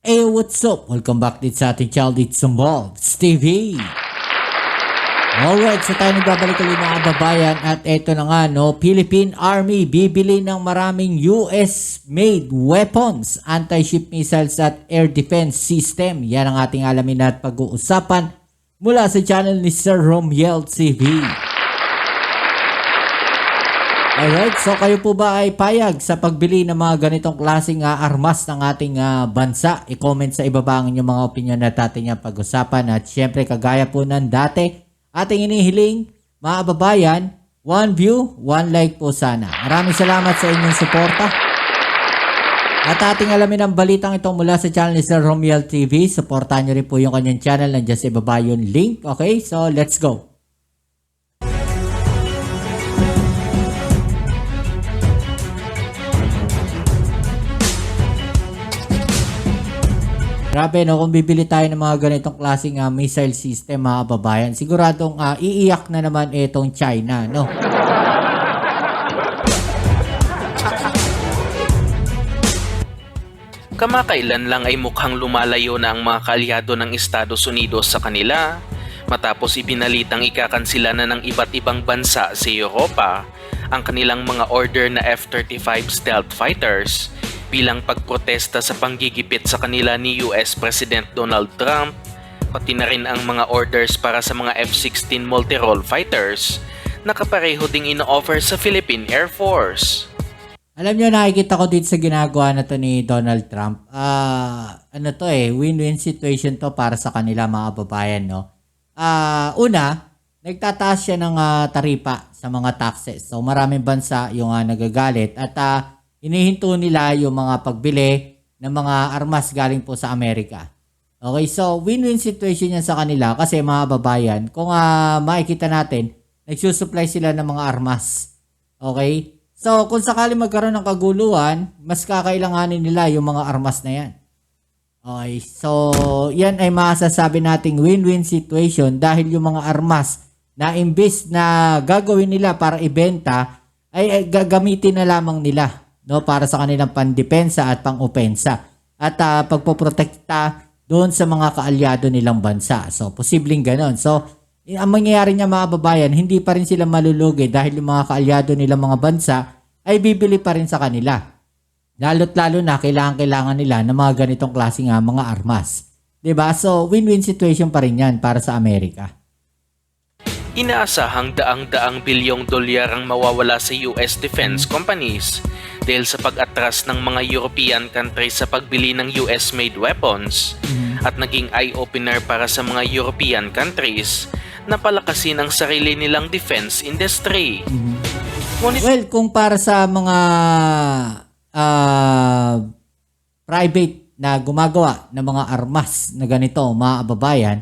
Hey, what's up? Welcome back din sa ating channel dito sa Mobs TV. Alright, so tayo nagbabalik ulit mga kababayan at eto na nga, no, Philippine Army bibili ng maraming US-made weapons, anti-ship missiles at air defense system. Yan ang ating alamin at pag-uusapan mula sa channel ni Sir Romiel TV. Alright, so kayo po ba ay payag sa pagbili ng mga ganitong klaseng armas ng ating bansa? I-comment sa ibaba ang inyong mga opinion na ating pag-usapan. At syempre, kagaya po ng dati, ating inihiling, mga kababayan, 1 view, 1 like po sana. Maraming salamat sa inyong suporta. At ating alamin ang balitang ito mula sa channel ni Sir Romiel TV. Suportahan nyo rin po yung kanyang channel. Nandiyan sa ibaba yung link. Okay, so let's go. Grabe, no, kung bibili tayo ng mga ganitong klaseng missile system, mga kababayan, siguradong iiyak na naman itong China, no? Kamakailan lang ay mukhang lumalayo na ang mga kaalyado ng Estados Unidos sa kanila matapos ibinalitang ikakansila na ng iba't ibang bansa sa Europa ang kanilang mga order na F-35 stealth fighters bilang pagprotesta sa panggigipit sa kanila ni US President Donald Trump, pati na rin ang mga orders para sa mga F-16 multi-role fighters na kapareho ding ino-offer sa Philippine Air Force. Alam nyo, nakikita ko dito sa ginagawa na to ni Donald Trump, win-win situation to para sa kanila, mga kababayan, no? Una, nagtataas siya ng taripa sa mga taxes. So maraming bansa yung nagagalit at inihinto nila yung mga pagbili ng mga armas galing po sa Amerika. Okay, so win-win situation yan sa kanila kasi mga babayan, kung makikita natin, nagsusupply sila ng mga armas. Okay? So kung sakali magkaroon ng kaguluhan, mas kakailanganin nila yung mga armas na yan. Okay, so yan ay masasabi nating win-win situation dahil yung mga armas na imbis na gagawin nila para ibenta, ay gagamitin na lamang nila, no, para sa kanilang pandepensa at pang-opensa at pagpoprotekta doon sa mga kaalyado nilang bansa. So, posibleng ganon. So, ang mangyayari niya, mga babayan, hindi pa rin sila malulugi dahil yung mga kaalyado nilang mga bansa ay bibili pa rin sa kanila. Lalo't lalo na kailangan nila ng mga ganitong klaseng mga armas. 'Di ba? So, win-win situation pa rin yan para sa Amerika. Inaasahang daang-daang bilyong dolyar ang mawawala sa US defense companies dahil sa pag-atras ng mga European countries sa pagbili ng US-made weapons at naging eye-opener para sa mga European countries na palakasin ang sarili nilang defense industry. Well, kung para sa mga private na gumagawa ng mga armas na ganito, mga kababayan,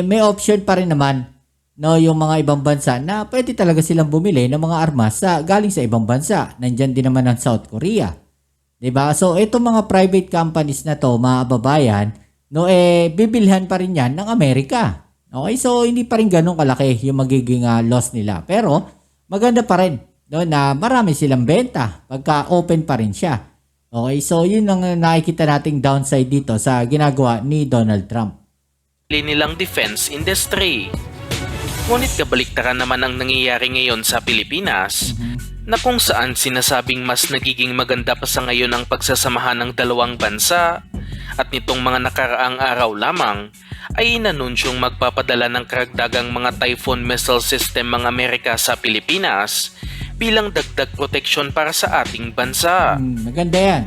may option pa rin naman, no, yung mga ibang bansa na pwede talaga silang bumili ng mga armas galing sa ibang bansa. Nandyan din naman ang South Korea. 'Di ba? So, itong mga private companies na to, mga kababayan, no, bibilhan pa rin yan ng Amerika. Okay? So, hindi pa rin ganun kalaki yung magiging loss nila. Pero, maganda pa rin, no, na marami silang benta pagka open pa rin siya. Okay? So, yun ang nakikita nating downside dito sa ginagawa ni Donald Trump. Nilang defense industry. Ngunit kabaliktaran naman ang nangyayari ngayon sa Pilipinas na kung saan sinasabing mas nagiging maganda pa sa ngayon ang pagsasamahan ng dalawang bansa at nitong mga nakaraang araw lamang ay inanunsyong magpapadala ng karagdagang mga Typhoon missile system ng Amerika sa Pilipinas bilang dagdag proteksyon para sa ating bansa. Maganda yan.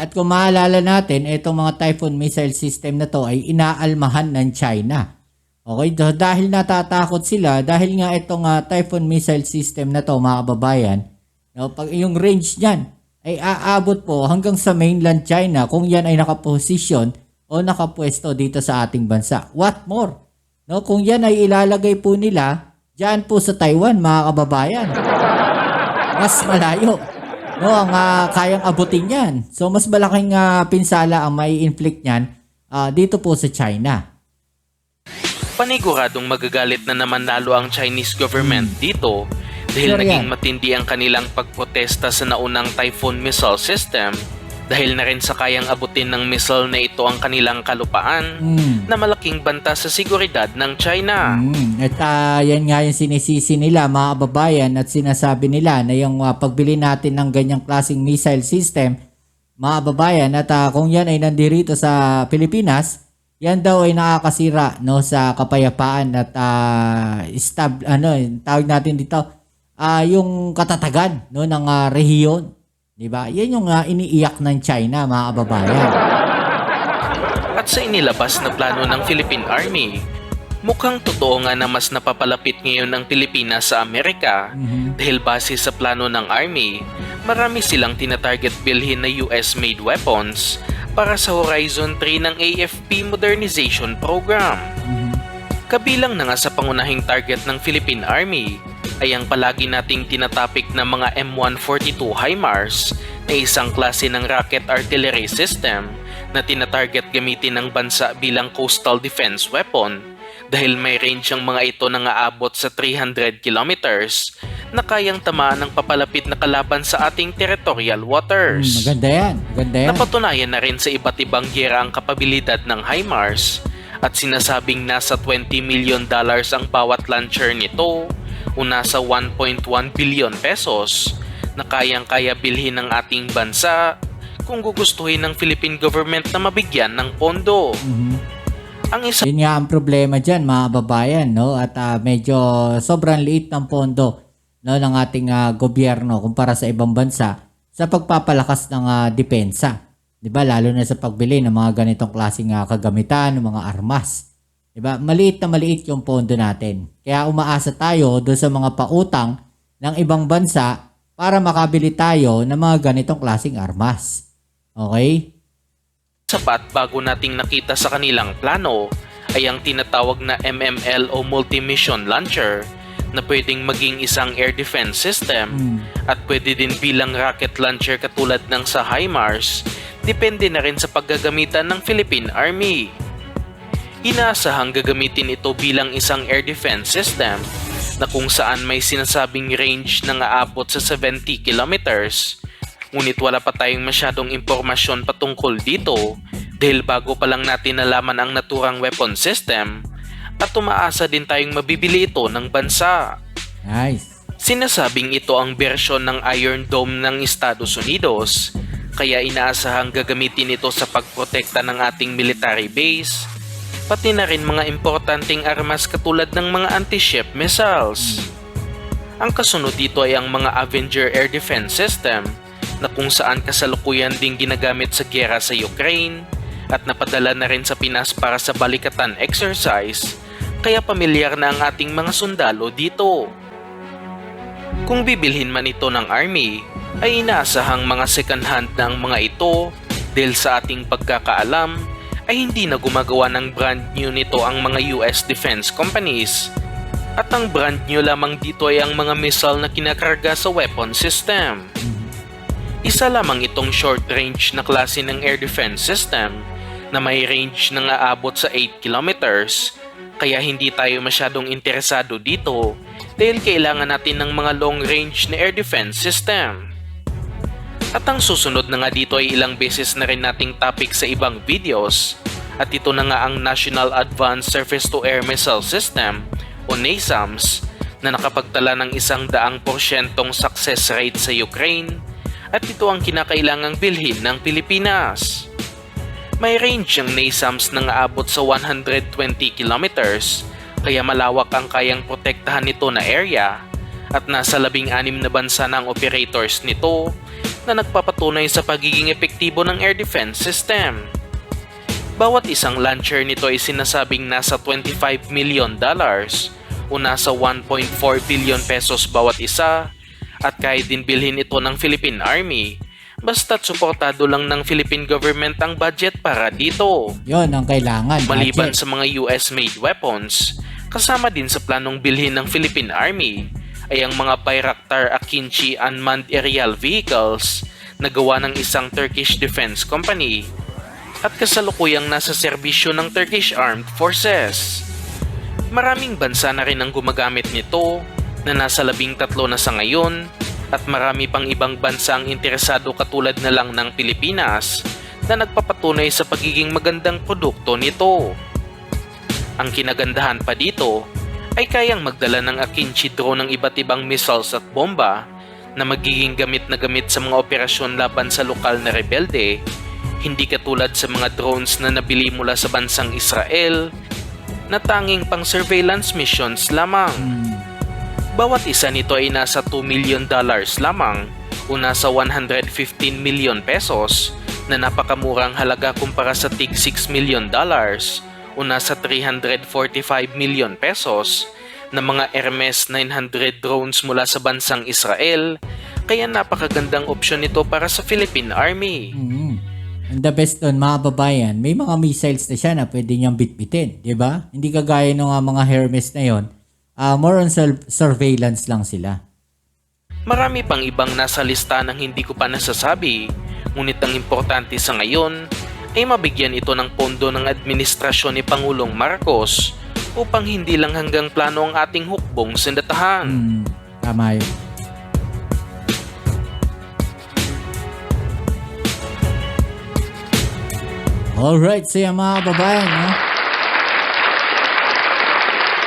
At kung maalala natin, itong mga Typhoon missile system na to ay inaalmahan ng China. Okay, dahil natatakot sila, dahil nga itong Typhoon missile system na to, mga kababayan, no, pag yung range niyan ay aabot po hanggang sa mainland China kung yan ay nakaposisyon o nakapwesto dito sa ating bansa. What more? No, kung yan ay ilalagay po nila diyan po sa Taiwan, mga kababayan, mas malayo, no, ang kayang abutin yan. So, mas malaking pinsala ang mai-inflict niyan dito po sa China. Paniguradong magagalit na naman lalo ang Chinese government dito dahil naging matindi ang kanilang pagprotesta sa naunang Typhoon missile system Dahil na rin sa kayang abutin ng missile na ito ang kanilang kalupaan na malaking banta sa seguridad ng China. At yan nga yung sinisisi nila mga kababayan at sinasabi nila na yung pagbili natin ng ganyang klaseng missile system mga kababayan at kung yan ay nandirito sa Pilipinas, yan daw ay nakakasira no sa kapayapaan at tawag natin dito yung katatagan no ng rehiyon. Diba? Yan yung iniiyak ng China, mga kababayan. At sa inilabas na plano ng Philippine Army, mukhang totoo nga na mas napapalapit ngayon ang Pilipinas sa Amerika dahil base sa plano ng Army, marami silang tinatarget bilhin na US-made weapons para sa Horizon 3 ng AFP Modernization Program. Kabilang na nga sa pangunahing target ng Philippine Army ay ang palagi nating tinatapik na mga M142 HIMARS na isang klase ng rocket artillery system na tinatarget gamitin ng bansa bilang coastal defense weapon dahil may range ang mga ito na aabot sa 300 kilometers na kayang tamaan ng papalapit na kalaban sa ating territorial waters. Maganda yan. Maganda yan. Napatunayan na rin sa iba't ibang giyera ang kapabilidad ng HIMARS at sinasabing nasa $20 million ang bawat launcher nito o nasa 1.1 billion pesos na kayang-kaya bilhin ng ating bansa kung gugustuhin ng Philippine government na mabigyan ng pondo. Ang isa Yun nga ang problema dyan mga babayan, no? At medyo sobrang liit ng pondo no, ng ating gobyerno kumpara sa ibang bansa sa pagpapalakas ng depensa. Diba? Lalo na sa pagbili ng mga ganitong klaseng kagamitan, ng mga armas. Diba? Maliit na maliit yung pondo natin. Kaya umaasa tayo doon sa mga pautang ng ibang bansa para makabili tayo ng mga ganitong klaseng armas. Okay? sapat bago nating nakita sa kanilang plano ay ang tinatawag na MML o Multi-Mission Launcher na pwedeng maging isang air defense system at pwede din bilang rocket launcher katulad ng sa HIMARS, depende na rin sa paggagamitan ng Philippine Army. Inaasahang gagamitin ito bilang isang air defense system na kung saan may sinasabing range na aabot sa 70 kilometers. Ngunit wala pa tayong masyadong impormasyon patungkol dito dahil bago pa lang natin nalaman ang naturang weapon system at umaasa din tayong mabibili ito ng bansa. Nice. Sinasabing ito ang bersyon ng Iron Dome ng Estados Unidos, kaya inaasahang gagamitin ito sa pagprotekta ng ating military base, pati na rin mga importanteng armas katulad ng mga anti-ship missiles. Ang kasunod dito ay ang mga Avenger Air Defense System na kung saan kasalukuyan ding ginagamit sa giyera sa Ukraine at napadala na rin sa Pinas para sa balikatan exercise, kaya pamilyar na ang ating mga sundalo dito. Kung bibilhin man ito ng Army, ay inaasahang mga second hand na ang mga ito dahil sa ating pagkakaalam ay hindi na gumagawa ng brand new nito ang mga US defense companies. At ang brand new lamang dito ay ang mga missile na kinakarga sa weapon system. Isa lamang itong short range na klase ng air defense system na may range na aabot sa 8 kilometers, kaya hindi tayo masyadong interesado dito dahil kailangan natin ng mga long range na air defense system. At ang susunod na nga dito ay ilang beses na rin nating topic sa ibang videos, at ito na nga ang National Advanced Surface-to-Air Missile System o NASAMS na nakapagtala ng 100% success rate sa Ukraine, at ito ang kinakailangang bilhin ng Pilipinas. May range ang NASAMS na aabot sa 120 kilometers, kaya malawak ang kayang protektahan nito na area, at nasa 16 na bansa na ang operators nito na nagpapatunay sa pagiging epektibo ng air defense system. Bawat isang launcher nito ay sinasabing nasa $25 million o nasa 1.4 billion pesos bawat isa, at kahit din bilhin ito ng Philippine Army, basta't suportado lang ng Philippine government ang budget para dito. Yon ang kailangan. Maliban budget. sa mga US-made weapons, kasama din sa planong bilhin ng Philippine Army ay ang mga Bayraktar Akinci unmanned aerial vehicles na gawa ng isang Turkish defense company at kasalukuyang nasa serbisyo ng Turkish Armed Forces. Maraming bansa na rin ang gumagamit nito na nasa 13 na sa ngayon, At marami pang ibang bansa ang interesado katulad na lang ng Pilipinas na nagpapatunay sa pagiging magandang produkto nito. Ang kinagandahan pa dito ay kayang magdala ng Akinci drone ng iba't ibang missiles at bomba na magiging gamit na gamit sa mga operasyon laban sa lokal na rebelde, hindi katulad sa mga drones na nabili mula sa bansang Israel na tanging pang surveillance missions lamang. Bawat isa nito ay nasa $2 million lamang o nasa 115 million pesos na napakamurang halaga kumpara sa tig $6 million o nasa 345 million pesos na mga Hermes 900 drones mula sa bansang Israel, kaya napakagandang opsyon nito para sa Philippine Army. And the best on mga babayan, may mga missiles na siya na pwede niyang bitbitin, di ba? Hindi kagaya ng mga Hermes na yon. More on surveillance lang sila. Marami pang ibang nasa lista ng hindi ko pa nasasabi, ngunit ang importante sa ngayon ay mabigyan ito ng pondo ng administrasyon ni Pangulong Marcos upang hindi lang hanggang plano ang ating hukbong sindatahan. Tama yun. Alright, so yung mga babayan, no?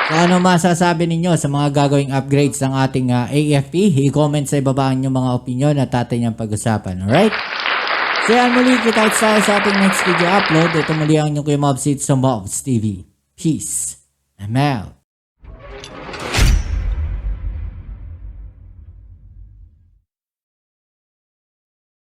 So ano masasabi ninyo sa mga gagawing upgrades ng ating AFP? I-comment sa ibaba ang inyong mga opinion at atin yung pag-usapan. Alright? So yan muli, kita tayo sa ating next video upload. Ito muli ang inyong Kuya Mobs sa Mobs TV. Peace. I'm out.